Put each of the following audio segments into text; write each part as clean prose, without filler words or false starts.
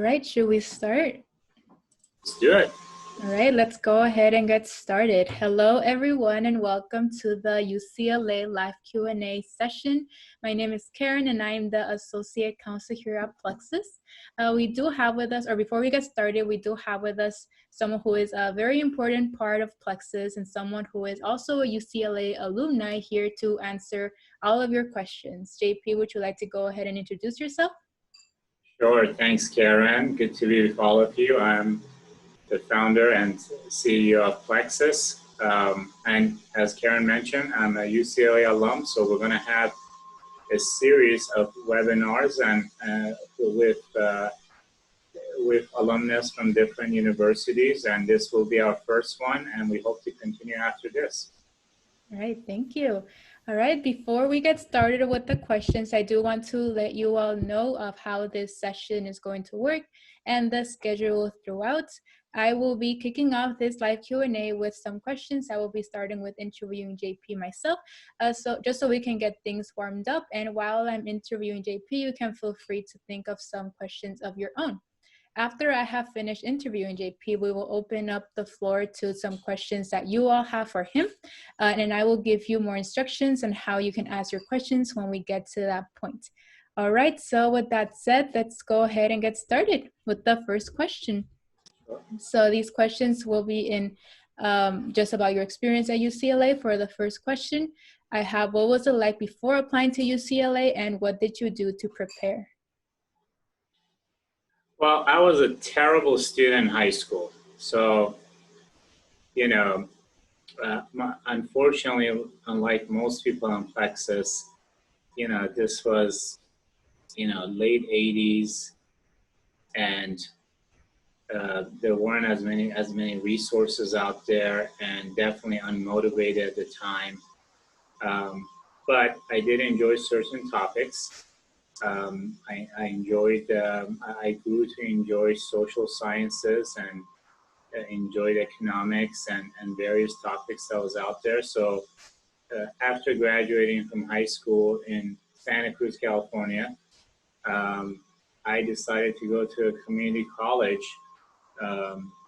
right, should we start? Let's do it. All right, let's go ahead and get started. Hello, everyone, and welcome to the UCLA Live QA session. My name is Karen, and I am the Associate Counsel here at Plexuss. We do have with us, or before we get started, we do have with us someone who is a very important part of Plexuss and someone who is also a UCLA alumni here to answer all of your questions. JP, would you like to go ahead and introduce yourself? Sure. Thanks, Karen. Good to be with all of you. I'm the founder and CEO of Plexuss. And as Karen mentioned, I'm a UCLA alum, so we're going to have a series of webinars and with alumnus from different universities, and this will be our first one, and we hope to continue after this. All right, thank you. All right, before we get started with the questions, I do want to let you all know of how this session is going to work and the schedule throughout. I will be kicking off this live Q&A with some questions. I will be starting with interviewing JP myself, just so we can get things warmed up. And while I'm interviewing JP, you can feel free to think of some questions of your own. After I have finished interviewing JP, we will open up the floor to some questions that you all have for him. And I will give you more instructions on how you can ask your questions when we get to that point. All right, so with that said, let's go ahead and get started with the first question. So these questions will be in just about your experience at UCLA. For the first question, I have, what was it like before applying to UCLA and what did you do to prepare? Well, I was a terrible student in high school. So, you know, unfortunately, unlike most people in Plexuss, you know, this was, you know, late 80s, and there weren't as many resources out there, and definitely unmotivated at the time. But I did enjoy certain topics. I grew to enjoy social sciences and enjoyed economics and various topics that was out there. So after graduating from high school in Santa Cruz, California, I decided to go to a community college,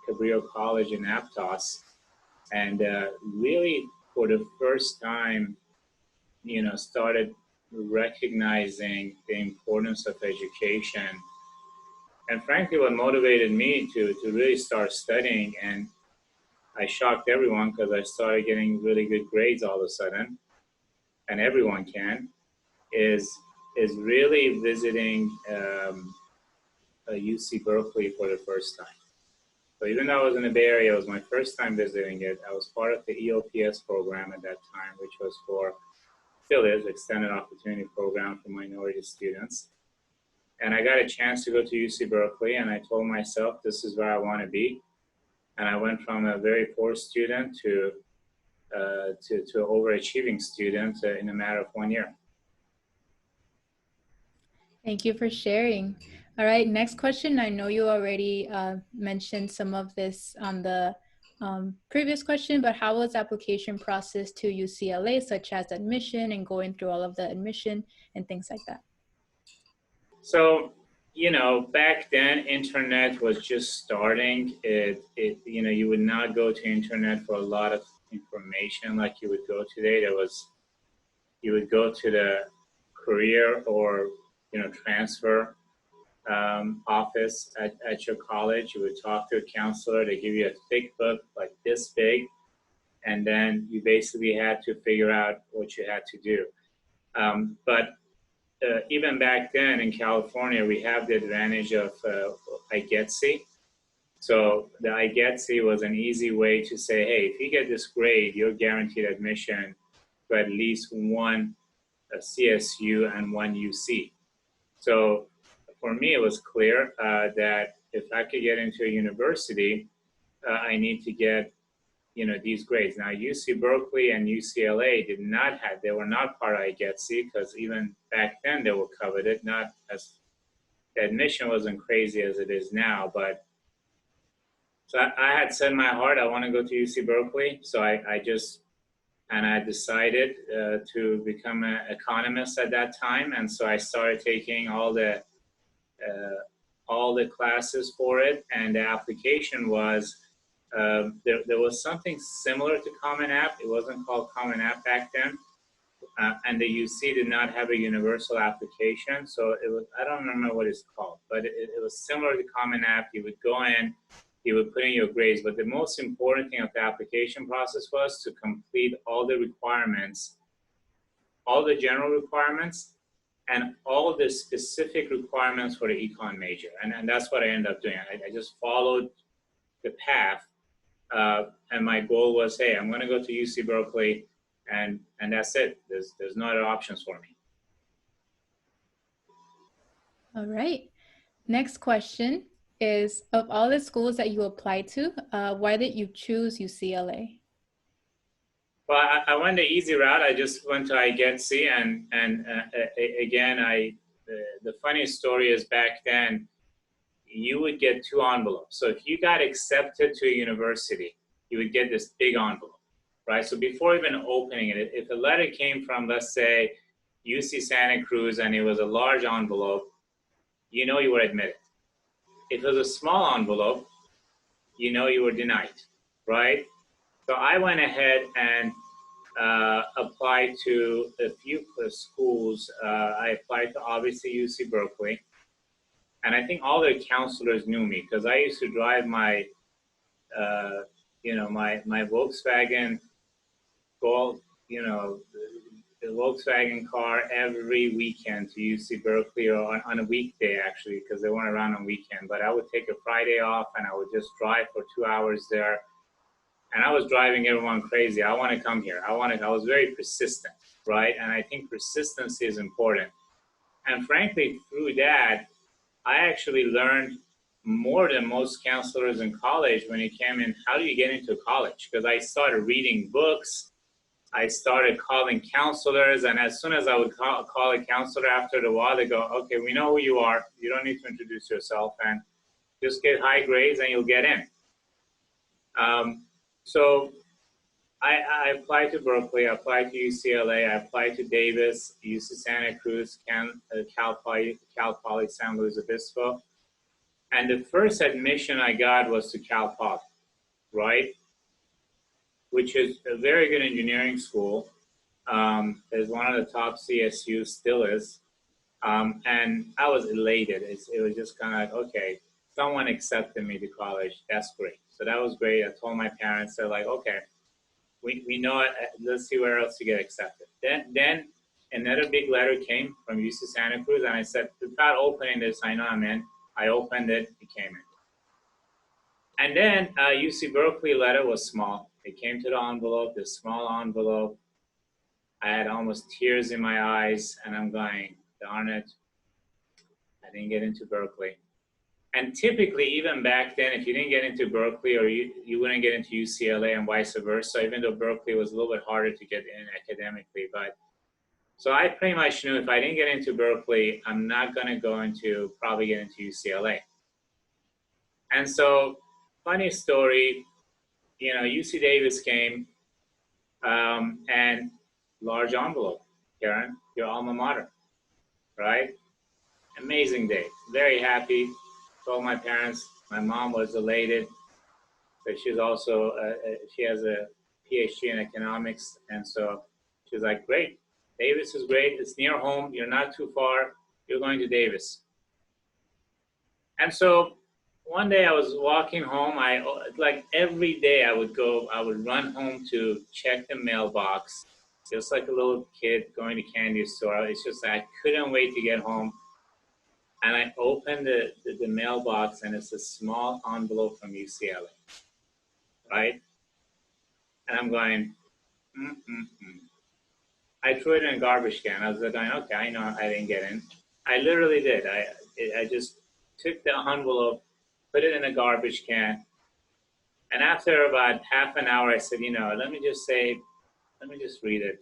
Cabrillo College in Aptos, and really for the first time, you know, started recognizing the importance of education. And frankly, what motivated me to really start studying, and I shocked everyone because I started getting really good grades all of a sudden, and everyone can, is really visiting UC Berkeley for the first time. So even though I was in the Bay Area, it was my first time visiting it. I was part of the EOPS program at that time, which was still is, Extended Opportunity Program for minority students. And I got a chance to go to UC Berkeley, and I told myself, this is where I want to be. And I went from a very poor student to overachieving student in a matter of 1 year. Thank you for sharing. All right, next question. I know you already mentioned some of this on the previous question, but how was the application process to UCLA, such as admission and going through all of the admission and things like that? So, you know, back then, internet was just starting. You know, you would not go to internet for a lot of information like you would go today. You would go to the career or, you know, transfer office at your college. You would talk to a counselor. They give you a thick book like this big, and then you basically had to figure out what you had to do. But even back then in California, we have the advantage of iGetsy. So the iGetsy was an easy way to say, hey, if you get this grade, you're guaranteed admission to at least one CSU and one UC. So for me, it was clear that if I could get into a university, I need to get, you know, these grades. Now, UC Berkeley and UCLA they were not part of iGetsy, because even back then they were coveted, not as, the admission wasn't crazy as it is now. But so I had set in my heart, I want to go to UC Berkeley. So I decided to become an economist at that time. And so I started taking all the all the classes for it, and the application was, there was something similar to Common App. It wasn't called Common App back then. And the UC did not have a universal application. So it was, I don't remember what it's called, but it was similar to Common App. You would go in, you would put in your grades, but the most important thing of the application process was to complete all the requirements, all the general requirements, and all the specific requirements for the econ major. And that's what I ended up doing. I just followed the path. And my goal was, hey, I'm going to go to UC Berkeley, and that's it. There's no other options for me. All right. Next question is, of all the schools that you applied to, why did you choose UCLA? Well, I went the easy route. I just went to IGETC, and again, the funny story is back then, you would get 2 envelopes. So if you got accepted to a university, you would get this big envelope, right? So before even opening it, if a letter came from, let's say, UC Santa Cruz, and it was a large envelope, you know you were admitted. If it was a small envelope, you know you were denied, right? So I went ahead and applied to a few schools. I applied to obviously UC Berkeley. And I think all the counselors knew me because I used to drive my, my Volkswagen Golf, the Volkswagen car every weekend to UC Berkeley, or on a weekday actually, because they weren't around on weekend. But I would take a Friday off and I would just drive for 2 hours there. And I was driving everyone crazy. I want to come here. I was very persistent, right? And I think persistence is important. And frankly, through that, I actually learned more than most counselors in college when it came in, how do you get into college? Because I started reading books, I started calling counselors, and as soon as I would call a counselor, after a while, they go, okay, we know who you are, you don't need to introduce yourself, and just get high grades and you'll get in. So I applied to Berkeley, I applied to UCLA, I applied to Davis, UC Santa Cruz, Cal Poly San Luis Obispo. And the first admission I got was to Cal Poly, right? Which is a very good engineering school. It's one of the top CSUs, still is. And I was elated. It was just kind of like, okay, someone accepted me to college. That's great. So that was great. I told my parents, they're like, okay, we know it. Let's see where else to get accepted. Then another big letter came from UC Santa Cruz, and I said, without opening this, I know I'm in. I opened it, it came in. And then UC Berkeley letter was small. It came to the envelope, this small envelope. I had almost tears in my eyes, and I'm going, darn it, I didn't get into Berkeley. And typically, even back then, if you didn't get into Berkeley, or you wouldn't get into UCLA and vice versa, even though Berkeley was a little bit harder to get in academically. But so I pretty much knew if I didn't get into Berkeley, I'm not going to probably get into UCLA. And so, funny story, UC Davis came, and large envelope, Karen, your alma mater, right? Amazing day, very happy. Told my parents, my mom was elated, but she's also, she has a PhD in economics, and so she's like, great, Davis is great, it's near home, you're not too far, you're going to Davis. And so one day I was walking home, like every day I would run home to check the mailbox, just like a little kid going to candy store. It's just I couldn't wait to get home. And I opened the mailbox, and it's a small envelope from UCLA, right? And I'm going, I threw it in a garbage can. I was going, okay, I know I didn't get in. I literally did. I just took the envelope, put it in a garbage can. And after about half an hour, I said, let me just read it.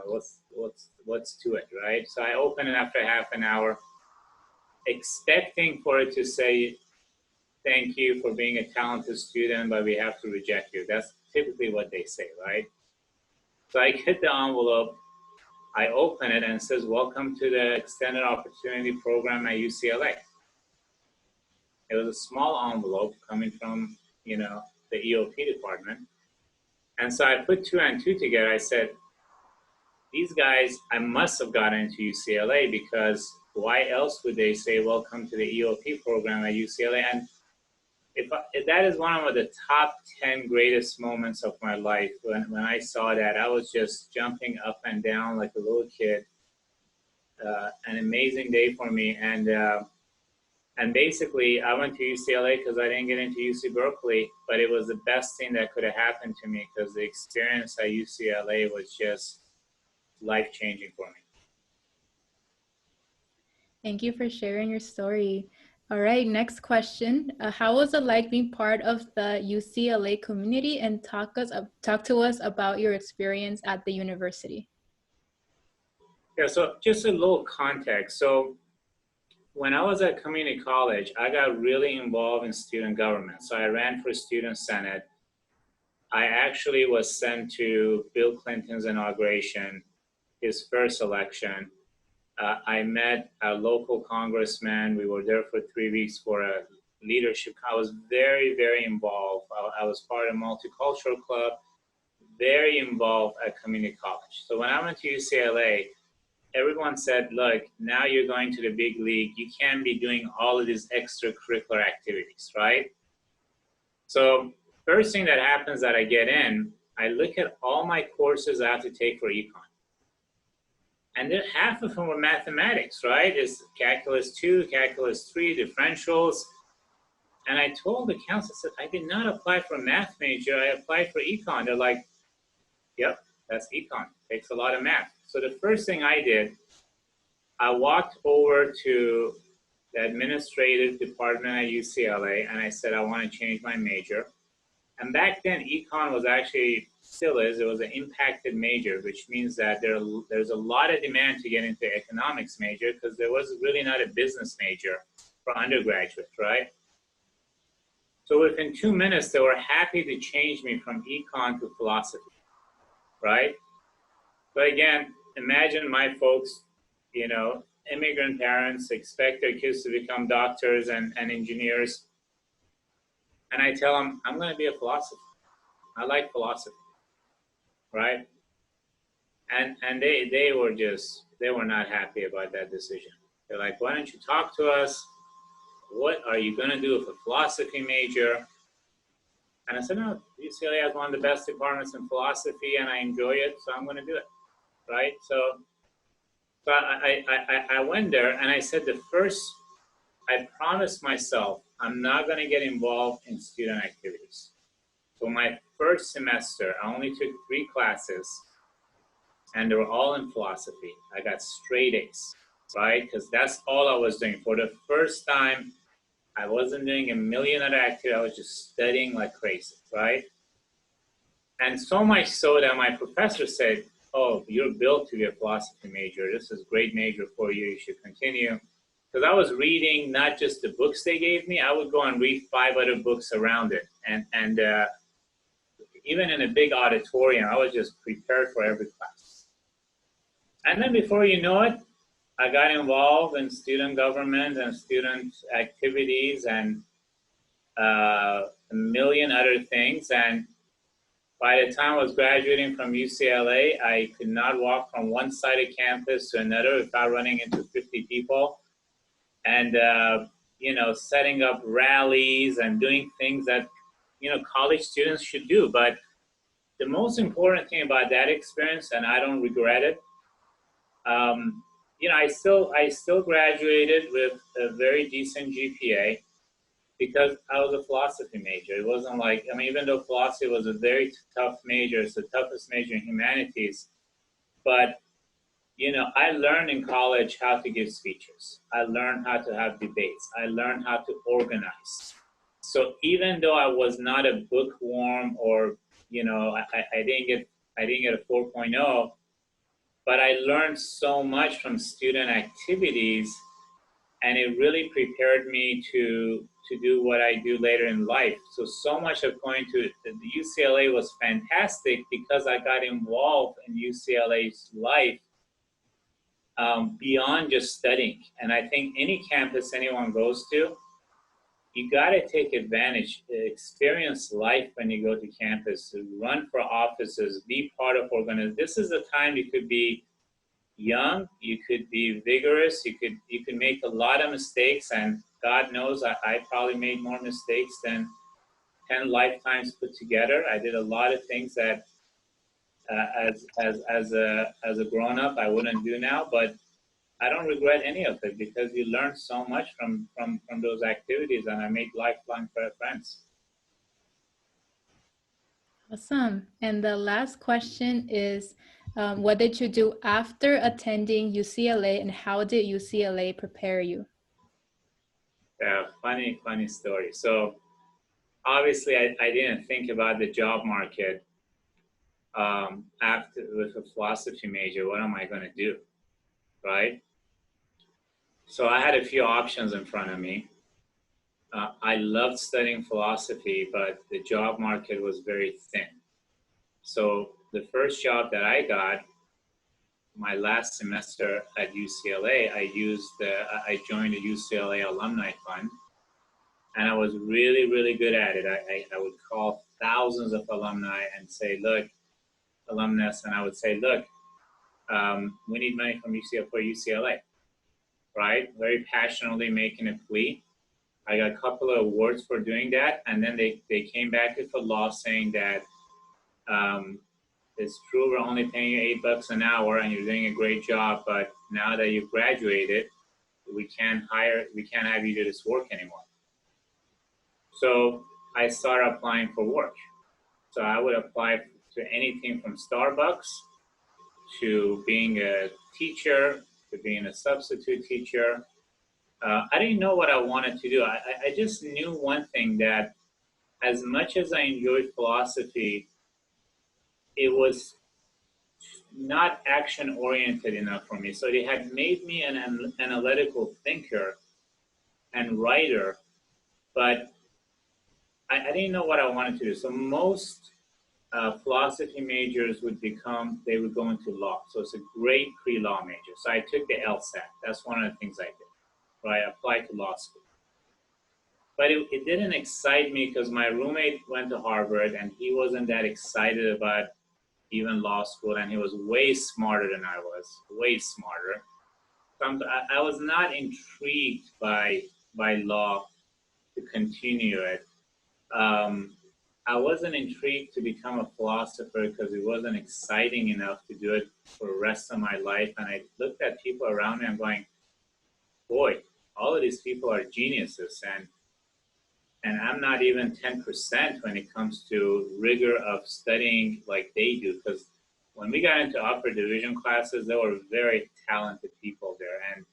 What's to it, right? So I opened it after half an hour, expecting for it to say, thank you for being a talented student, but we have to reject you. That's typically what they say, right? So I get the envelope, I open it, and it says, welcome to the Extended Opportunity Program at UCLA. It was a small envelope coming from, you know, the EOP department. And so I put two and two together. I said, these guys, I must have gotten into UCLA, because why else would they say, welcome to the EOP program at UCLA? And if that is one of the top 10 greatest moments of my life. When I saw that, I was just jumping up and down like a little kid. An amazing day for me. And basically, I went to UCLA because I didn't get into UC Berkeley, but it was the best thing that could have happened to me, because the experience at UCLA was just life-changing for me. Thank you for sharing your story. All right, next question. How was it like being part of the UCLA community, and talk to us about your experience at the university? Yeah, so just a little context. So when I was at community college, I got really involved in student government. So I ran for student senate. I actually was sent to Bill Clinton's inauguration, his first election. I met a local congressman. We were there for 3 weeks for a leadership. I was very, very involved. I was part of a multicultural club, very involved at community college. So when I went to UCLA, everyone said, look, now you're going to the big league. You can't be doing all of these extracurricular activities, right? So first thing that happens that I get in, I look at all my courses I have to take for econ. And then half of them were mathematics, right? It's calculus 2, calculus 3, differentials. And I told the council, I said, I did not apply for a math major. I applied for econ. They're like, yep, that's econ. Takes a lot of math. So the first thing I did, I walked over to the administrative department at UCLA, and I said, I want to change my major. And back then, econ was actually, still is, it was an impacted major, which means that there's a lot of demand to get into economics major, because there was really not a business major for undergraduate, right? So within 2 minutes, they were happy to change me from econ to philosophy, right? But again, imagine my folks, you know, immigrant parents expect their kids to become doctors and engineers. And I tell them, I'm going to be a philosopher. I like philosophy, right? And they were not happy about that decision. They're like, why don't you talk to us? What are you going to do with a philosophy major? And I said, no, UCLA has one of the best departments in philosophy, and I enjoy it, so I'm going to do it, right? So I went there, and I said I promised myself I'm not going to get involved in student activities. So my first semester, I only took 3 classes, and they were all in philosophy. I got straight A's, right? Because that's all I was doing. For the first time, I wasn't doing a million other activities. I was just studying like crazy, right? And so much so that my professor said, oh, you're built to be a philosophy major. This is a great major for you. You should continue. Because I was reading not just the books they gave me, I would go and read 5 other books around it. And even in a big auditorium, I was just prepared for every class. And then before you know it, I got involved in student government and student activities and a million other things. And by the time I was graduating from UCLA, I could not walk from one side of campus to another without running into 50 people. And, you know, setting up rallies and doing things that, you know, college students should do. But the most important thing about that experience, and I don't regret it, you know, I still graduated with a very decent GPA because I was a philosophy major. It wasn't like, I mean, even though philosophy was a very tough major, it's the toughest major in humanities, but you know, I learned in college how to give speeches. I learned how to have debates. I learned how to organize. So even though I was not a bookworm or, you know, I didn't get a 4.0, but I learned so much from student activities, and it really prepared me to do what I do later in life. So much of going to the UCLA was fantastic because I got involved in UCLA's life beyond just studying. And I think any campus anyone goes to, you got to take advantage, experience life when you go to campus, run for offices, be part of organizations. This is the time you could be young, you could be vigorous, you could make a lot of mistakes, and God knows I probably made more mistakes than 10 lifetimes put together. I did a lot of things that as a grown up I wouldn't do now, but I don't regret any of it because you learn so much from those activities, and I made lifelong friends. Awesome. And the last question is, what did you do after attending UCLA, and how did UCLA prepare you? Funny story. So obviously I didn't think about the job market after with a philosophy major. What am I going to do, right? So I had a few options in front of me. I loved studying philosophy, but the job market was very thin. So the first job that I got, my last semester at UCLA, I joined the UCLA Alumni Fund, and I was really good at it. I would call thousands of alumni and say, look, alumnus, and I would say, look, we need money from UCLA for UCLA, right? Very passionately making a plea. I got a couple of awards for doing that, and then they came back with a law saying that it's true we're only paying you $8 an hour and you're doing a great job, but now that you've graduated, we can't have you do this work anymore. So I started applying for work. So I would apply to anything from Starbucks to being a teacher to being a substitute teacher. I didn't know what I wanted to do. I just knew one thing, that as much as I enjoyed philosophy, it was not action-oriented enough for me. So they had made me an analytical thinker and writer, but I didn't know what I wanted to do. So most philosophy majors would go into law. So it's a great pre-law major. So I took the LSAT. That's one of the things I did. So I applied to law school. But it didn't excite me because my roommate went to Harvard and he wasn't that excited about even law school, and he was way smarter than I was, way smarter. So I was not intrigued by law to continue it. I wasn't intrigued to become a philosopher because it wasn't exciting enough to do it for the rest of my life. And I looked at people around me and going, boy, all of these people are geniuses, and I'm not even 10% when it comes to rigor of studying like they do. Because when we got into upper division classes, there were very talented people there. And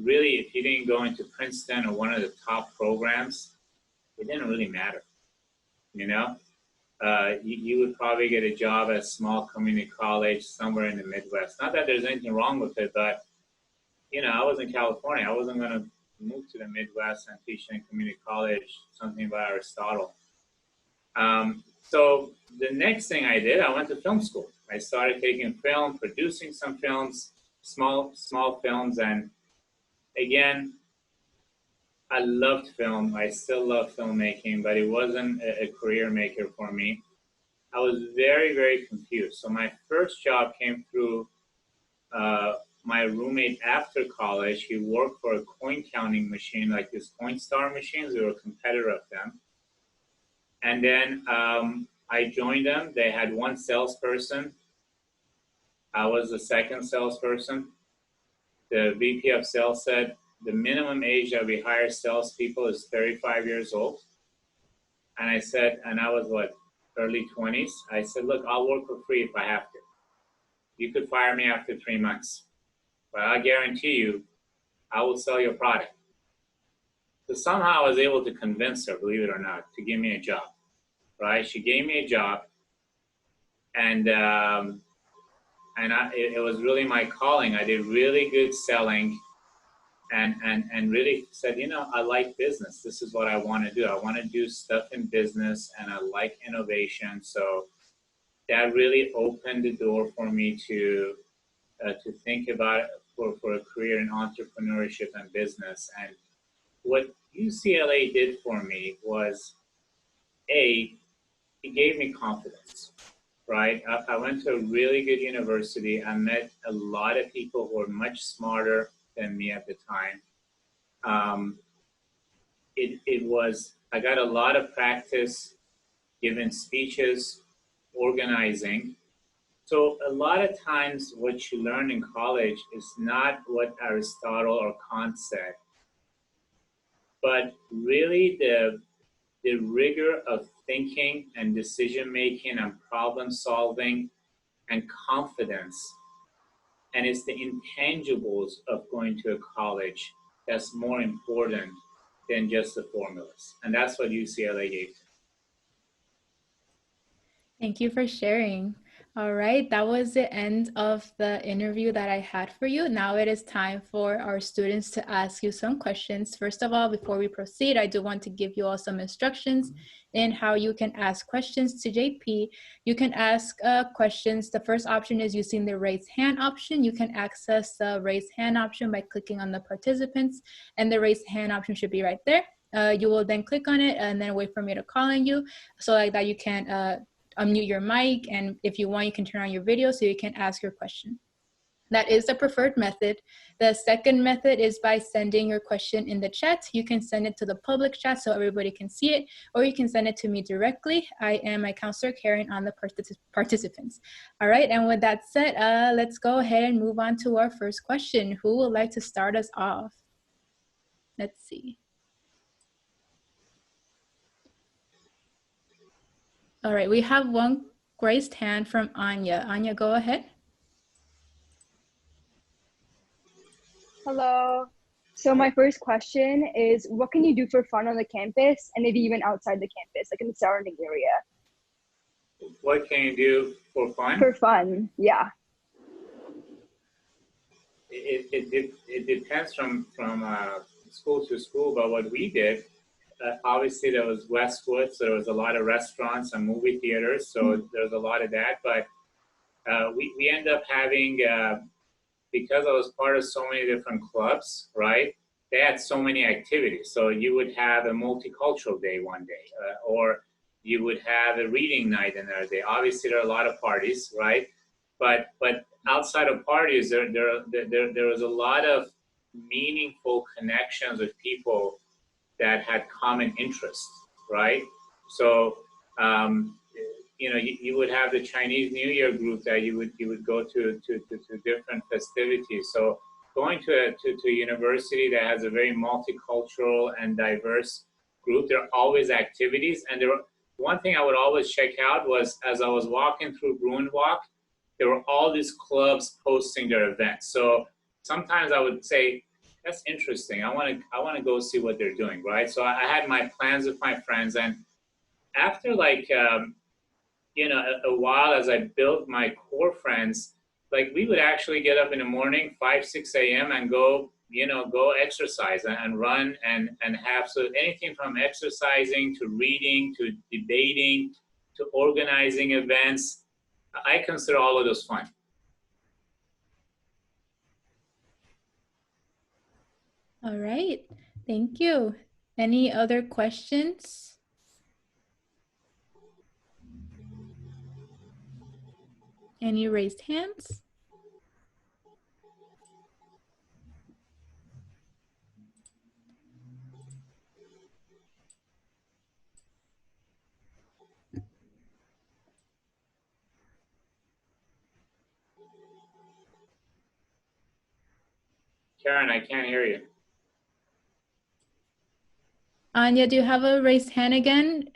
really, if you didn't go into Princeton or one of the top programs, it didn't really matter. You know, you would probably get a job at a small community college somewhere in the Midwest. Not that there's anything wrong with it, but, you know, I was in California. I wasn't going to move to the Midwest and teach in community college something about Aristotle. So the next thing I did, I went to film school. I started taking film, producing some films, small films, and again, I loved film. I still love filmmaking, but it wasn't a career maker for me. I was very confused. So my first job came through my roommate after college. He worked for a coin counting machine, like this Coinstar machines. We were a competitor of them. And then I joined them. They had one salesperson. I was the second salesperson. The VP of sales said, the minimum age that we hire salespeople is 35 years old. And I said, and I was what, early 20s? I said, look, I'll work for free if I have to. You could fire me after 3 months, but I guarantee you, I will sell your product. So somehow I was able to convince her, believe it or not, to give me a job, right? She gave me a job, and it was really my calling. I did really good selling, and really said, you know, I like business. This is what I want to do. I want to do stuff in business, and I like innovation. So that really opened the door for me to think about for a career in entrepreneurship and business. And what UCLA did for me was, it gave me confidence, right? I went to a really good university. I met a lot of people who were much smarter than me at the time. Um, I got a lot of practice giving speeches, organizing. So a lot of times what you learn in college is not what Aristotle or Kant said, but really the rigor of thinking and decision making and problem solving and confidence. And it's the intangibles of going to a college that's more important than just the formulas. And that's what UCLA gave to me. Thank you for sharing. All right, that was the end of the interview that I had for you. Now it is time for our students to ask you some questions. First of all, before we proceed, I do want to give you all some instructions in how you can ask questions to JP. You can ask questions. The first option is using the raise hand option. You can access the raise hand option by clicking on the participants, and the raise hand option should be right there. You will then click on it and then wait for me to call on you, so like that you can unmute your mic, and if you want, you can turn on your video so you can ask your question. That is the preferred method. The second method is by sending your question in the chat. You can send it to the public chat so everybody can see it, or you can send it to me directly. I am my counselor Karen on the participants. All right, and with that said, let's go ahead and move on to our first question. Who would like to start us off? Let's see. All right, we have one raised hand from Anya. Anya, go ahead. Hello. So my first question is, what can you do for fun on the campus and maybe even outside the campus, like in the surrounding area? What can you do for fun? For fun, yeah. It depends from school to school, but what we did, obviously there was Westwood, so there was a lot of restaurants and movie theaters, so there's a lot of that, but we end up having, because I was part of so many different clubs, right, they had so many activities. So you would have a multicultural day one day, or you would have a reading night another day. Obviously there are a lot of parties, right, but outside of parties, there was a lot of meaningful connections with people that had common interests, right? So, you would have the Chinese New Year group that you would go to different festivities. So going to a university that has a very multicultural and diverse group, there are always activities. And one thing I would always check out was, as I was walking through Bruin Walk, there were all these clubs posting their events. So sometimes I would say, that's interesting. I want to go see what they're doing, right? So I had my plans with my friends, and after like a while, as I built my core friends, like we would actually get up in the morning, 5, 6 a.m. and go exercise and run and have, so anything from exercising to reading to debating to organizing events. I consider all of those fun. All right, thank you. Any other questions? Any raised hands? Karen, I can't hear you. Anya, do you have a raised hand again?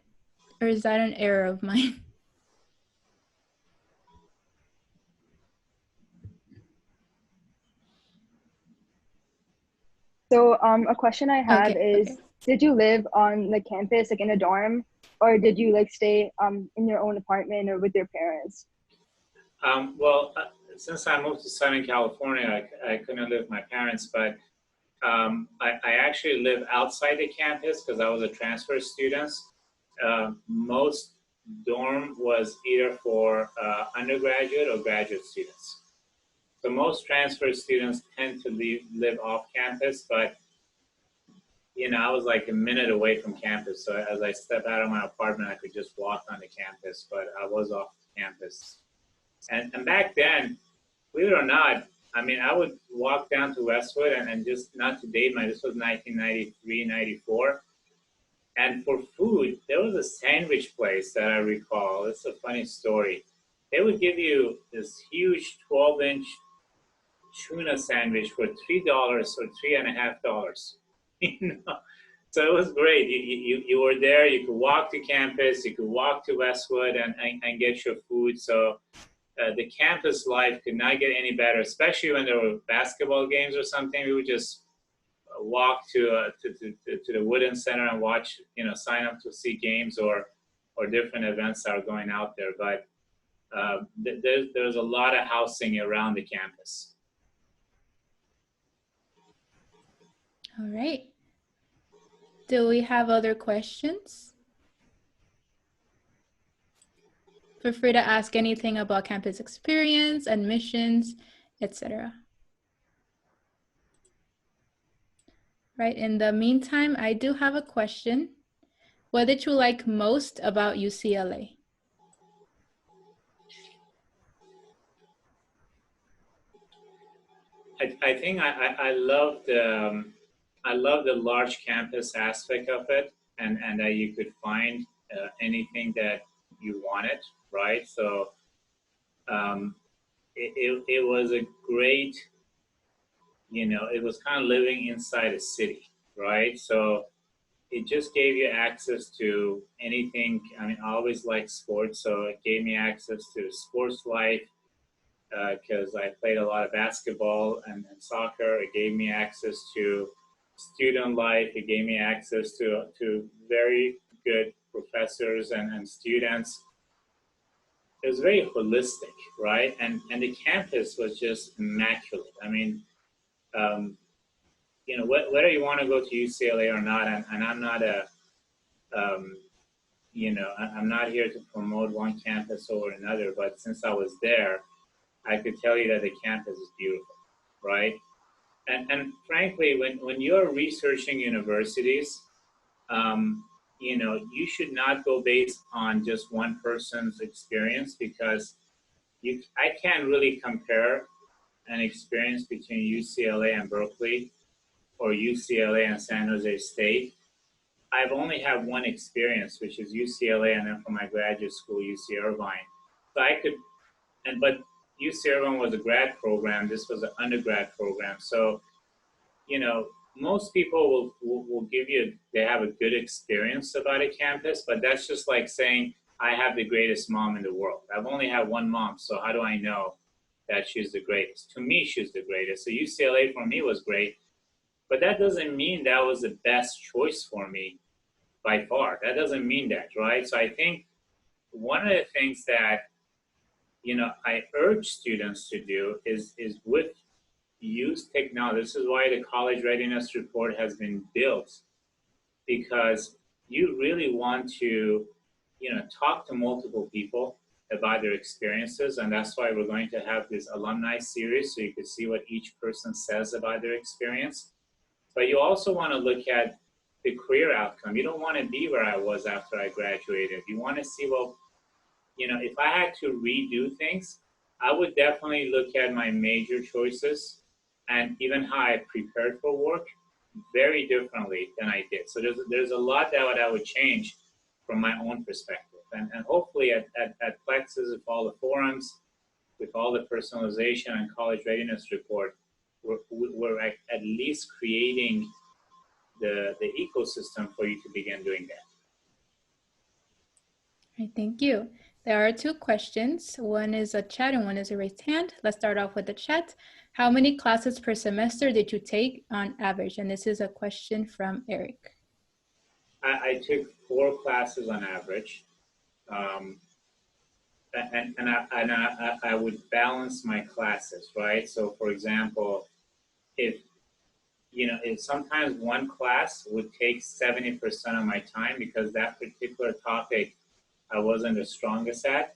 Or is that an error of mine? So a question I have is, Okay. did you live on the campus, like in a dorm, or did you like stay in your own apartment or with your parents? Well, since I moved to Southern California, I couldn't live with my parents, but I actually live outside the campus because I was a transfer student. Most dorm was either for undergraduate or graduate students. So most transfer students tend to live off campus, but I was like a minute away from campus. So as I stepped out of my apartment, I could just walk on the campus, but I was off campus. And back then, believe it or not, I mean, I would walk down to Westwood and just not to date my, this was 1993, 94. And for food, there was a sandwich place that I recall. It's a funny story. They would give you this huge 12-inch tuna sandwich for $3 or $3.50. you know, so it was great. You were there. You could walk to campus. You could walk to Westwood and get your food. So the campus life could not get any better, especially when there were basketball games or something. We would just walk to the Wooden Center and watch, sign up to see games or different events that are going out there. But there's a lot of housing around the campus. All right. Do we have other questions? Feel free to ask anything about campus experience, admissions, etc. Right, in the meantime, I do have a question. What did you like most about UCLA? I think I loved the large campus aspect of it, and that you could find anything that you wanted, right? So it was a great, it was kind of living inside a city, right? So it just gave you access to anything. I mean, I always liked sports, so it gave me access to sports life because I played a lot of basketball and soccer. It gave me access to student life. It gave me access to very good professors and students. It was very holistic, right? And the campus was just immaculate. I mean, whether you want to go to UCLA or not, and I'm not I'm not here to promote one campus over another, but since I was there, I could tell you that the campus is beautiful, right? And frankly, when you're researching universities, you should not go based on just one person's experience, because I can't really compare an experience between UCLA and Berkeley or UCLA and San Jose State. I've only had one experience, which is UCLA, and then for my graduate school, UC Irvine. So but UC Irvine was a grad program. This was an undergrad program. So, most people will give you, they have a good experience about a campus, but that's just like saying, I have the greatest mom in the world. I've only had one mom, so how do I know that she's the greatest? To me, she's the greatest. So UCLA for me was great, but that doesn't mean that was the best choice for me by far. That doesn't mean that, right? So I think one of the things that, I urge students to do is use technology. This is why the college readiness report has been built, because you really want to, talk to multiple people about their experiences. And that's why we're going to have this alumni series, so you can see what each person says about their experience. But you also want to look at the career outcome. You don't want to be where I was after I graduated. You want to see, well, if I had to redo things, I would definitely look at my major choices and even how I prepared for work very differently than I did. So there's a lot that I would change from my own perspective. And hopefully at Plexuss, with all the forums, with all the personalization and college readiness report, we're at least creating the ecosystem for you to begin doing that. All right, thank you. There are two questions. One is a chat and one is a raised hand. Let's start off with the chat. How many classes per semester did you take on average? And this is a question from Eric. I took 4 classes on average. I would balance my classes, right? So for example, if sometimes one class would take 70% of my time because that particular topic I wasn't the strongest at,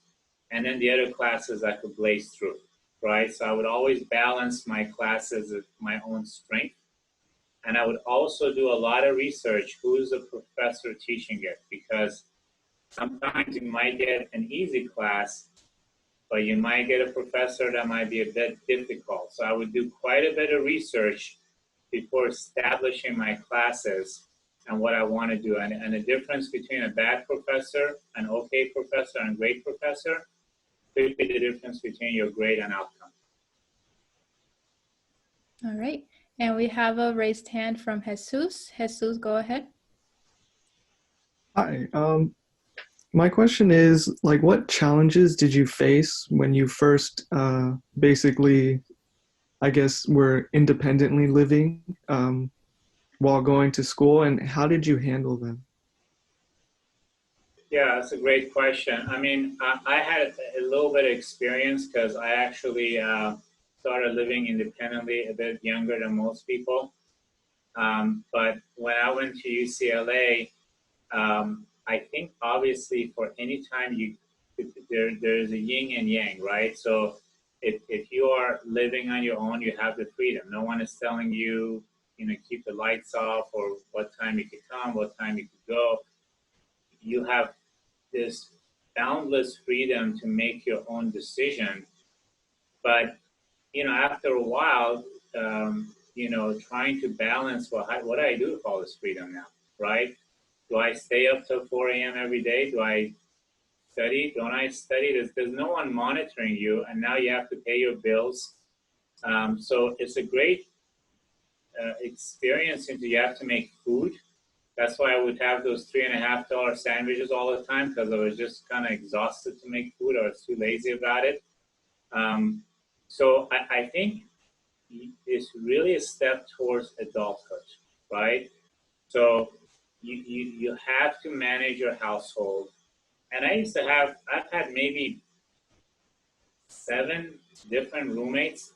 and then the other classes I could blaze through, right? So I would always balance my classes with my own strength, And I would also do a lot of research, who's the professor teaching it, because sometimes you might get an easy class, but you might get a professor that might be a bit difficult. So I would do quite a bit of research before establishing my classes and what I want to do. And the difference between a bad professor, an okay professor, and a great professor could be the difference between your grade and outcome. All right. And we have a raised hand from Jesus. Jesus, go ahead. Hi. My question is, like, what challenges did you face when you first basically, I guess, were independently living while going to school, and how did you handle them? Yeah, that's a great question. I mean, I had a little bit of experience because I actually started living independently a bit younger than most people. But when I went to UCLA, I think obviously for any time there's a yin and yang, right? So if you are living on your own, you have the freedom. No one is telling you, keep the lights off or what time you could come, what time you could go. You have this boundless freedom to make your own decision. But, after a while, trying to balance, well, what do I do with all this freedom now, right? Do I stay up till 4 a.m. every day? Do I study? Don't I study? There's no one monitoring you, and now you have to pay your bills. So it's a great experience since you have to make food. That's why I would have those $3.50 sandwiches all the time, because I was just kind of exhausted to make food, or I was too lazy about it. So I think it's really a step towards adulthood, right? So you have to manage your household. And I've had maybe 7 different roommates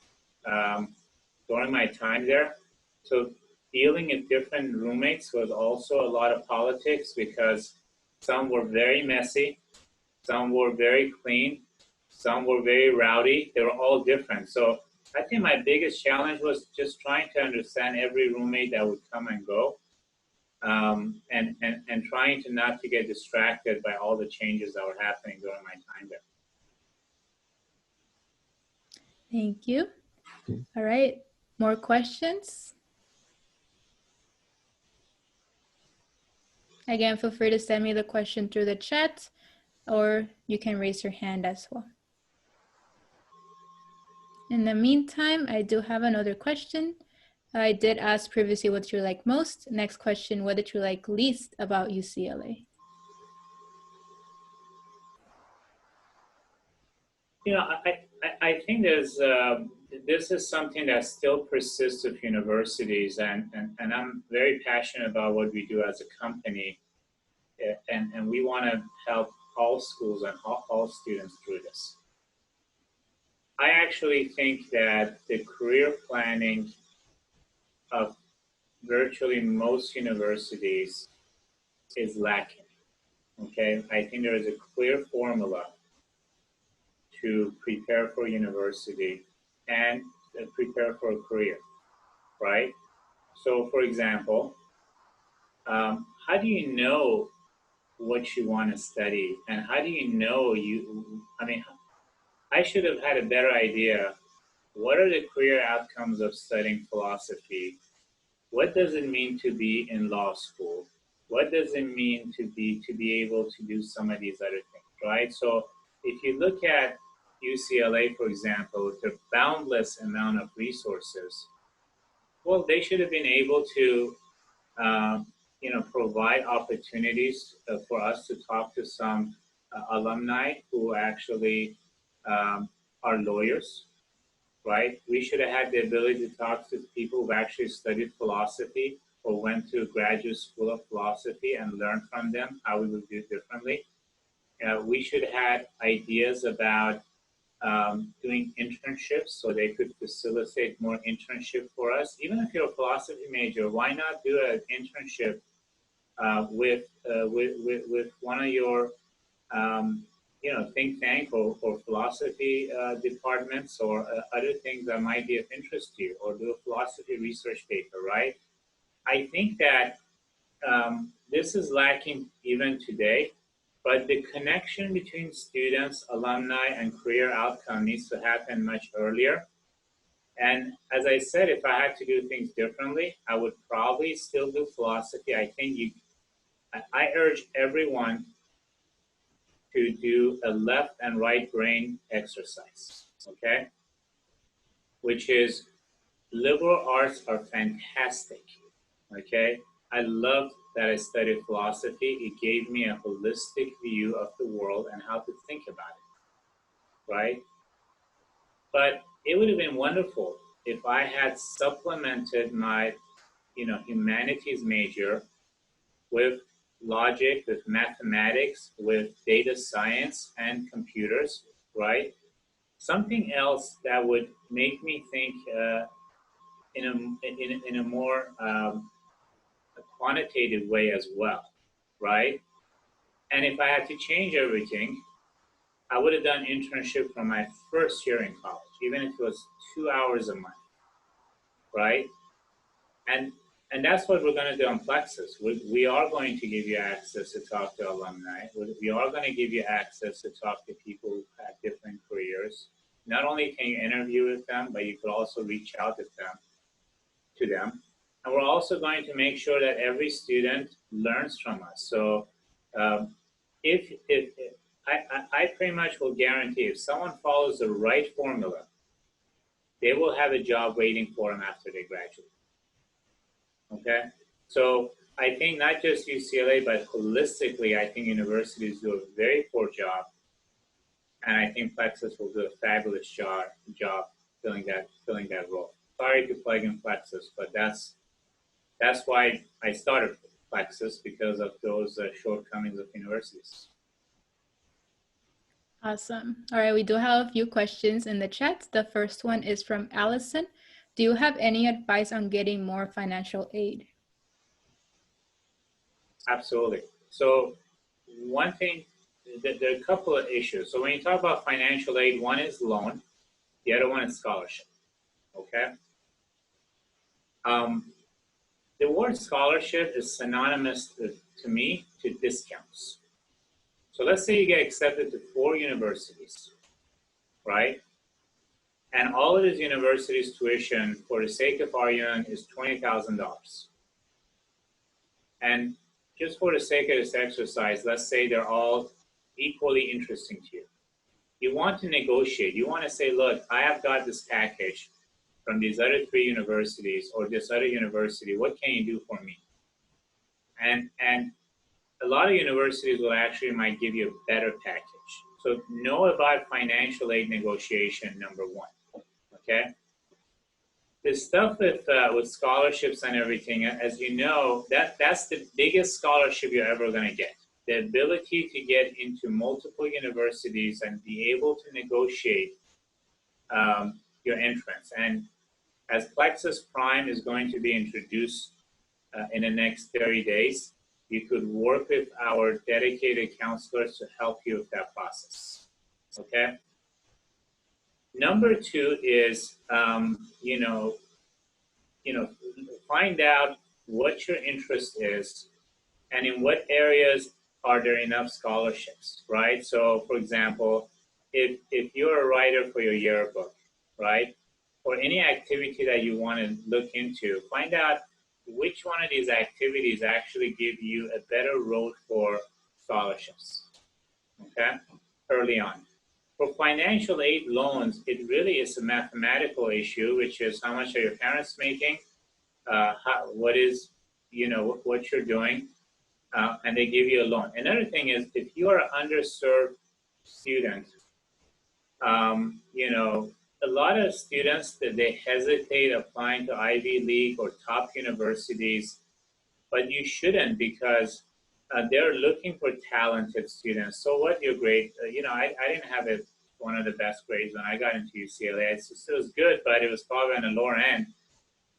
during my time there. So dealing with different roommates was also a lot of politics, because some were very messy, some were very clean, some were very rowdy. They were all different. So I think my biggest challenge was just trying to understand every roommate that would come and go, and trying to not to get distracted by all the changes that were happening during my time there. Thank you. All right. More questions? Again, feel free to send me the question through the chat, or you can raise your hand as well. In the meantime, I do have another question. I did ask previously what you like most. Next question, what did you like least about UCLA? I think this is something that still persists with universities, and I'm very passionate about what we do as a company, and we want to help all schools and all students through this. I actually think that the career planning of virtually most universities is lacking, okay? I think there is a clear formula to prepare for university and prepare for a career, right? So for example, how do you know what you want to study? And how do you know I should have had a better idea. What are the career outcomes of studying philosophy? What does it mean to be in law school? What does it mean to be able to do some of these other things, right? So if you look at UCLA, for example, with their boundless amount of resources, well, they should have been able to, provide opportunities for us to talk to some alumni who actually are lawyers, right? We should have had the ability to talk to people who've actually studied philosophy or went to graduate school of philosophy and learn from them how we would do it differently. We should have had ideas about doing internships so they could facilitate more internship for us. Even if you're a philosophy major, why not do an internship with one of your think tank or philosophy departments, or other things that might be of interest to you, or do a philosophy research paper, right? I think that this is lacking even today, but the connection between students, alumni, and career outcome needs to happen much earlier. And as I said, if I had to do things differently, I would probably still do philosophy. I urge everyone to do a left and right brain exercise, okay? Which is liberal arts are fantastic, okay? I loved that I studied philosophy. It gave me a holistic view of the world and how to think about it, right? But it would have been wonderful if I had supplemented my, humanities major with logic, with mathematics, with data science and computers, right? Something else that would make me think in a more quantitative way as well, right? And if I had to change everything, I would have done internship from my first year in college, even if it was 2 hours a month, right? And and that's what we're going to do on Plexuss. We are going to give you access to talk to alumni. We are going to give you access to talk to people who have different careers. Not only can you interview with them, but you could also reach out to them. And we're also going to make sure that every student learns from us. So if I pretty much will guarantee if someone follows the right formula, they will have a job waiting for them after they graduate. Okay, so I think not just UCLA, but holistically, I think universities do a very poor job, and I think Plexuss will do a fabulous job filling that role. Sorry to plug in Plexuss, but that's why I started Plexuss, because of those shortcomings of universities. Awesome. All right, we do have a few questions in the chat. The first one is from Allison. Do you have any advice on getting more financial aid? Absolutely. So one thing, there are a couple of issues. So when you talk about financial aid, one is loan, the other one is scholarship, okay? The word scholarship is synonymous to me to discounts. So let's say you get accepted to 4 universities, right? And all of these universities' tuition, for the sake of argument, is $20,000. And just for the sake of this exercise, let's say they're all equally interesting to you. You want to negotiate. You want to say, look, I have got this package from these other 3 universities or this other university. What can you do for me? And a lot of universities will actually might give you a better package. So know about financial aid negotiation, number 1. Okay. The stuff with scholarships and everything, as you know, that's the biggest scholarship you're ever going to get. The ability to get into multiple universities and be able to negotiate your entrance. And as Plexuss Prime is going to be introduced in the next 30 days, you could work with our dedicated counselors to help you with that process. Okay. Number 2 is, find out what your interest is and in what areas are there enough scholarships, right? So, for example, if you're a writer for your yearbook, right, or any activity that you want to look into, find out which one of these activities actually give you a better road for scholarships, okay, early on. For financial aid loans, it really is a mathematical issue, which is how much are your parents making, what is, what you're doing, and they give you a loan. Another thing is, if you are an underserved student, a lot of students that they hesitate applying to Ivy League or top universities, but you shouldn't, because they're looking for talented students. So what your grade, I didn't have one of the best grades when I got into UCLA. It was good, but it was probably on the lower end.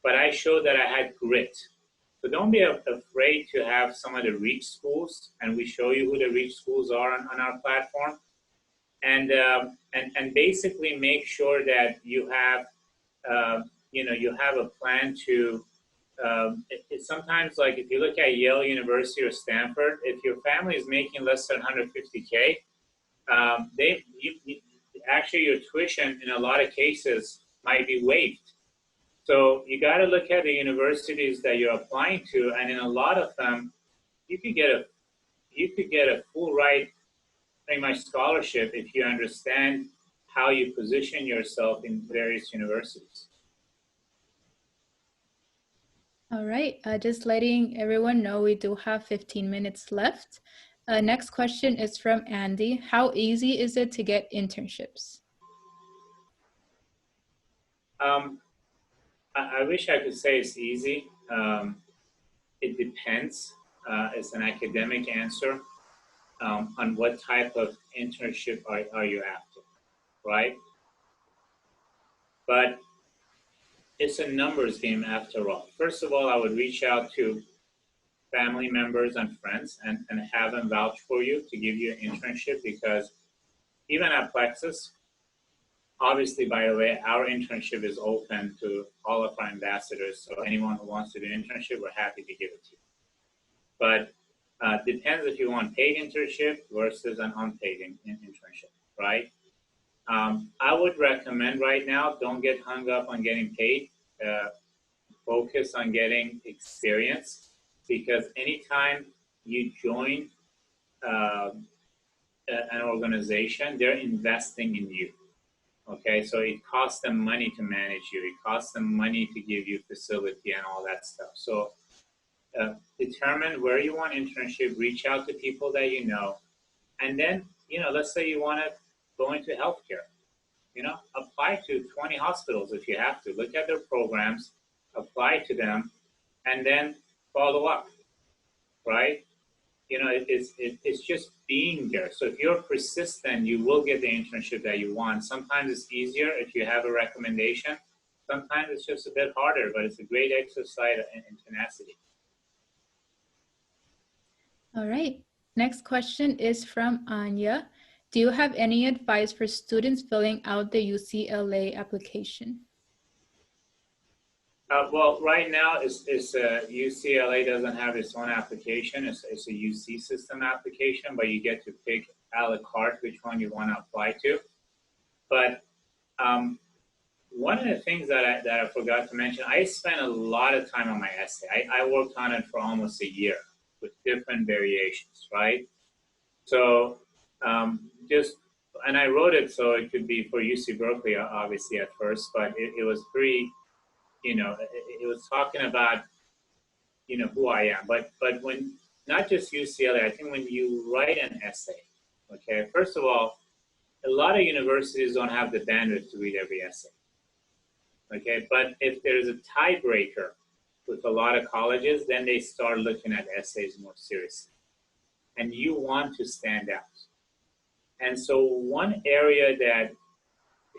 But I showed that I had grit. So don't be afraid to have some of the reach schools, and we show you who the reach schools are on our platform. And basically make sure that you have, you have a plan to It's sometimes like if you look at Yale University or Stanford, if your family is making less than 150K, actually your tuition in a lot of cases might be waived. So you got to look at the universities that you're applying to, and in a lot of them, you could get a full ride, pretty much scholarship if you understand how you position yourself in various universities. All right, just letting everyone know we do have 15 minutes left. Next question is from Andy. How easy is it to get internships? I wish I could say it's easy. It depends. It's an academic answer on what type of internship are you after, right? But it's a numbers game after all. First of all, I would reach out to family members and friends and have them vouch for you to give you an internship, because even at Plexuss, obviously, by the way, our internship is open to all of our ambassadors. So anyone who wants to do an internship, we're happy to give it to you. But depends if you want paid internship versus an unpaid internship, right? I would recommend right now, don't get hung up on getting paid. Focus on getting experience, because anytime you join an organization, they're investing in you. Okay, so it costs them money to manage you. It costs them money to give you facility and all that stuff. So determine where you want internship, reach out to people that you know, and then, let's say you want to go into healthcare, apply to 20 hospitals if you have to. Look at their programs, apply to them, and then follow up, right? It's just being there. So if you're persistent, you will get the internship that you want. Sometimes it's easier if you have a recommendation. Sometimes it's just a bit harder, but it's a great exercise in tenacity. All right. Next question is from Anya. Do you have any advice for students filling out the UCLA application? Well, right now, UCLA doesn't have its own application. It's a UC system application, but you get to pick a la carte which one you want to apply to. But one of the things that I forgot to mention, I spent a lot of time on my essay. I worked on it for almost a year with different variations, right? So and I wrote it so it could be for UC Berkeley, obviously, at first, but it was pretty, it was talking about, who I am. But when, not just UCLA, I think when you write an essay, okay, first of all, a lot of universities don't have the bandwidth to read every essay, okay? But if there's a tiebreaker with a lot of colleges, then they start looking at essays more seriously. And you want to stand out. And so one area that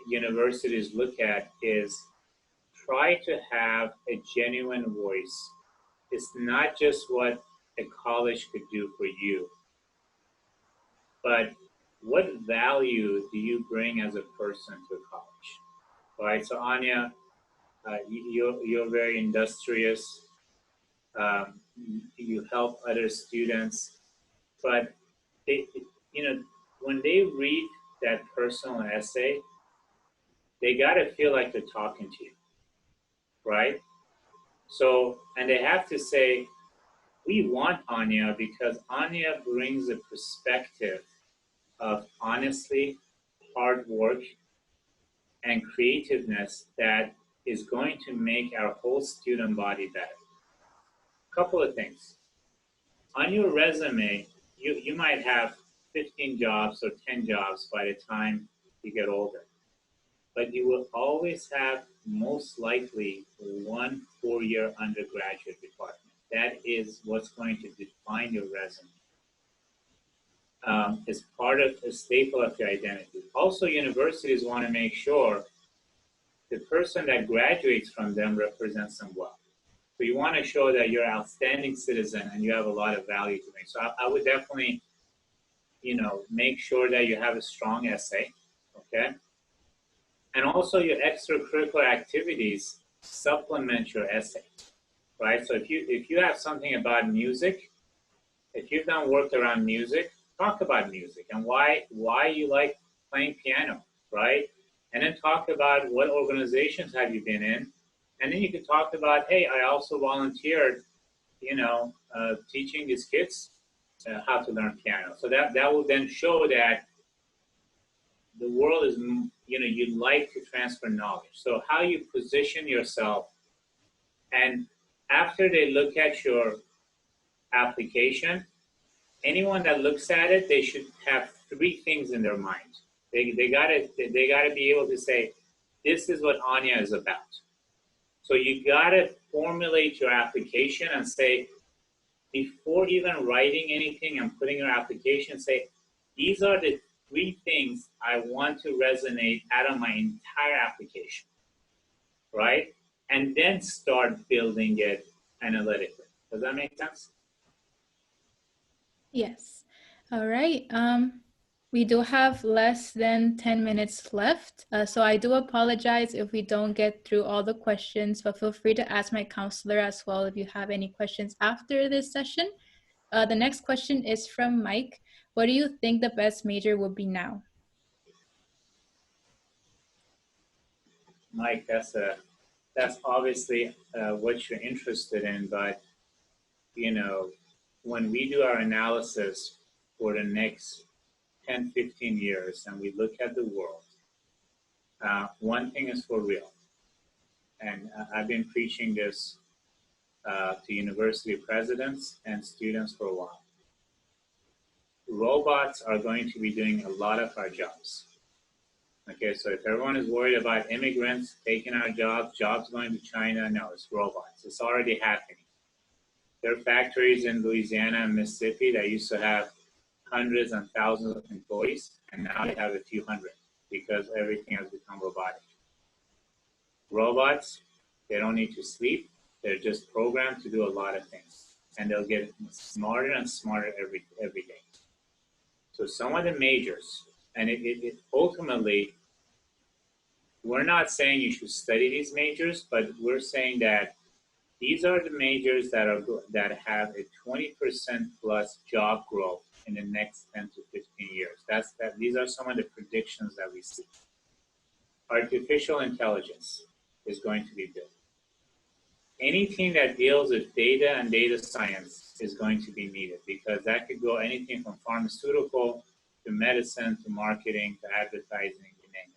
universities look at is try to have a genuine voice. It's not just what a college could do for you, but what value do you bring as a person to a college, right? So Anya, you're very industrious. You help other students, but when they read that personal essay, they gotta feel like they're talking to you, right? So, and they have to say, we want Anya because Anya brings a perspective of honestly hard work and creativeness that is going to make our whole student body better. Couple of things. On your resume, you might have 15 jobs or 10 jobs by the time you get older. But you will always have most likely 1 4-year undergraduate department. That is what's going to define your resume. It's part of a staple of your identity. Also, universities want to make sure the person that graduates from them represents them well. So you want to show that you're an outstanding citizen and you have a lot of value to bring. So I would definitely, make sure that you have a strong essay, okay? And also your extracurricular activities supplement your essay. right? So if you have something about music, if you've done work around music, talk about music and why you like playing piano, right? And then talk about what organizations have you been in, and then you can talk about, hey, I also volunteered, teaching these kids how to learn piano. So that will then show that the world is, you like to transfer knowledge. So how you position yourself, and after they look at your application, anyone that looks at it, they should have three things in their mind. They gotta be able to say, this is what Anya is about. So you gotta formulate your application and say, before even writing anything and putting your application, say, these are the three things I want to resonate out of my entire application, right? And then start building it analytically. Does that make sense? Yes. All right. We do have less than 10 minutes left. So I do apologize if we don't get through all the questions, but feel free to ask my counselor as well if you have any questions after this session. The next question is from Mike. What do you think the best major would be now? Mike, that's obviously what you're interested in, but when we do our analysis for the next 10, 15 years and we look at the world, one thing is for real, and I've been preaching this to university presidents and students for a while. Robots are going to be doing a lot of our jobs. Okay, so if everyone is worried about immigrants taking our jobs going to China, no, it's robots. It's already happening. There are factories in Louisiana and Mississippi that used to have hundreds and thousands of employees, and now they have a few hundred because everything has become robotic. Robots, they don't need to sleep. They're just programmed to do a lot of things, and they'll get smarter and smarter every day. So some of the majors, and it ultimately, we're not saying you should study these majors, but we're saying that these are the majors that have a 20% plus job growth in the next 10 to 15 years. These are some of the predictions that we see. Artificial intelligence is going to be big. Anything that deals with data and data science is going to be needed, because that could go anything from pharmaceutical to medicine to marketing to advertising, you name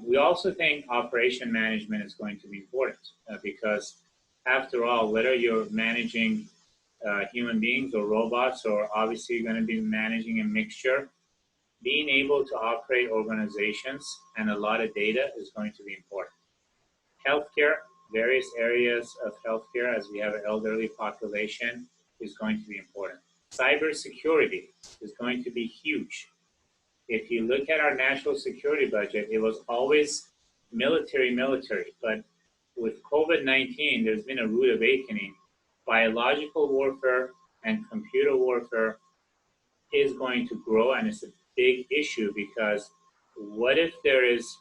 it. We also think operation management is going to be important because, after all, whether you're managing human beings or robots, or obviously you're going to be managing a mixture, being able to operate organizations and a lot of data is going to be important. Healthcare, various areas of healthcare, as we have an elderly population, is going to be important. Cybersecurity is going to be huge. If you look at our national security budget, it was always military, but with COVID-19, there's been a rude awakening. Biological warfare and computer warfare is going to grow, and it's a big issue, because what if there is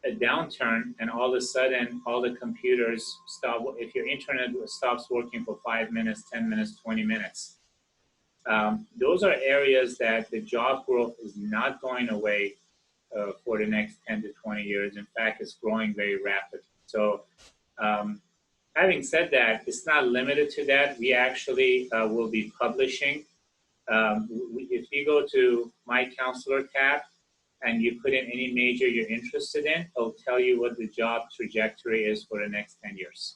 a downturn and all of a sudden all the computers stop? If your internet stops working for 5 minutes, 10 minutes, 20 minutes, those are areas that the job growth is not going away for the next 10 to 20 years. In fact, it's growing very rapidly. So having said that, it's not limited to that. We actually will be publishing. If you go to My Counselor tab and you put in any major you're interested in, it'll tell you what the job trajectory is for the next 10 years.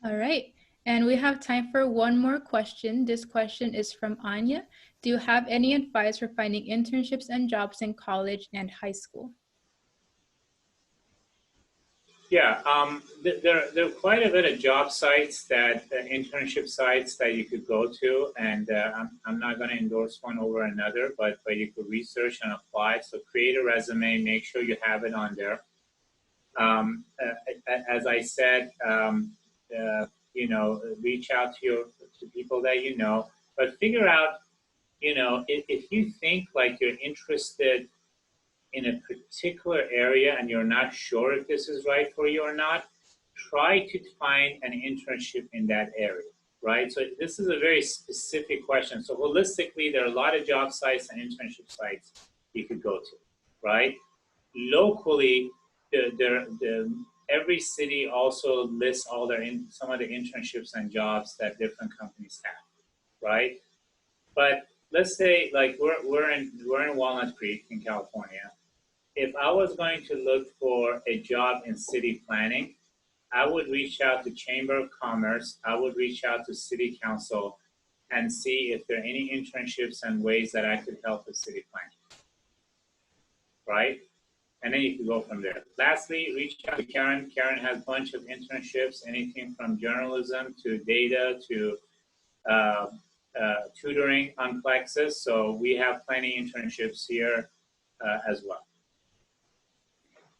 All right. And we have time for one more question. This question is from Anya. Do you have any advice for finding internships and jobs in college and high school? Yeah, there are quite a bit of job sites, internship sites that you could go to, and I'm not going to endorse one over another, but you could research and apply. So create a resume, make sure you have it on there. As I said, reach out to people that you know, but figure out, if you think like you're interested in a particular area and you're not sure if this is right for you or not, try to find an internship in that area, right? So this is a very specific question. So holistically, there are a lot of job sites and internship sites you could go to, right? Locally, every city also lists all some of the internships and jobs that different companies have, right? But let's say like we're in Walnut Creek in California. If I was going to look for a job in city planning, I would reach out to Chamber of Commerce. I would reach out to City Council and see if there are any internships and ways that I could help with city planning, right? And then you can go from there. Lastly, reach out to Karen. Karen has a bunch of internships, anything from journalism to data to tutoring on Plexuss. So we have plenty of internships here as well.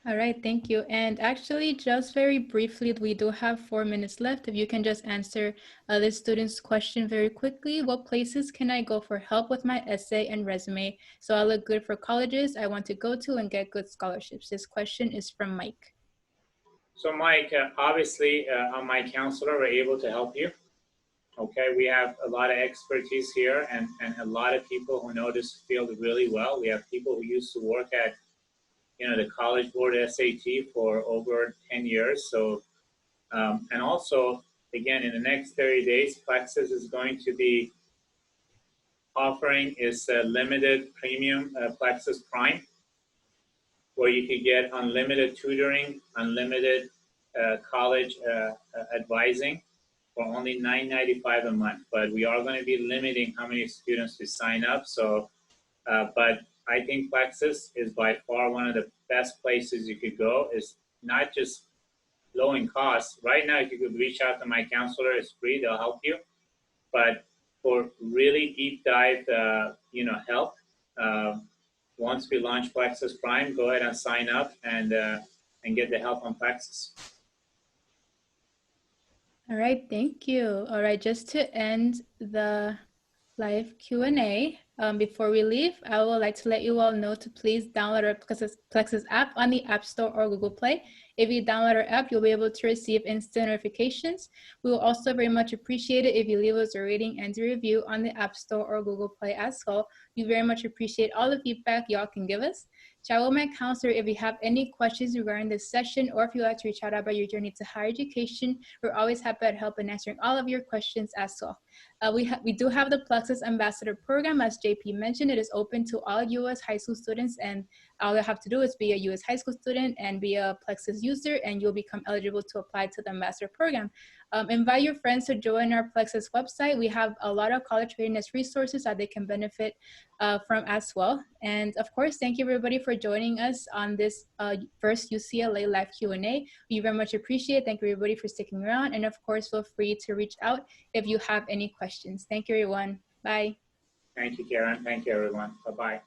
All right, thank you. And actually, just very briefly, we do have 4 minutes left. If you can just answer this student's question very quickly. What places can I go for help with my essay and resume so I look good for colleges I want to go to and get good scholarships? This question is from Mike. So Mike, obviously, I'm my counselor. We're able to help you. Okay, we have a lot of expertise here and a lot of people who know this field really well. We have people who used to work at the College Board SAT for over 10 years. So, and also, again, in the next 30 days, Plexuss is going to be offering its limited premium Plexuss Prime, where you could get unlimited tutoring, unlimited college advising for only $9.95 a month. But we are going to be limiting how many students to sign up. So, but I think Plexuss is by far one of the best places you could go. It's not just low in cost. Right now, if you could reach out to my counselor, it's free, they'll help you. But for really deep dive, help, once we launch Plexuss Prime, go ahead and sign up and get the help on Plexuss. All right, thank you. All right, just to end the live Q&A, before we leave, I would like to let you all know to please download our Plexuss app on the App Store or Google Play. If you download our app, you'll be able to receive instant notifications. We will also very much appreciate it if you leave us a rating and a review on the App Store or Google Play as well. We very much appreciate all the feedback y'all can give us. Chat with my counselor if you have any questions regarding this session, or if you'd like to reach out about your journey to higher education. We're always happy to help in answering all of your questions as well. We do have the Plexuss Ambassador Program, as JP mentioned. It is open to all U.S. high school students, and all you have to do is be a U.S. high school student and be a Plexuss user, and you'll become eligible to apply to the Ambassador Program. Invite your friends to join our Plexuss website. We have a lot of college readiness resources that they can benefit from as well. And of course, thank you everybody for joining us on this first UCLA Live Q&A. We very much appreciate it. Thank you everybody for sticking around. And of course, feel free to reach out if you have any questions. Thank you, everyone. Bye. Thank you, Karen. Thank you, everyone. Bye-bye.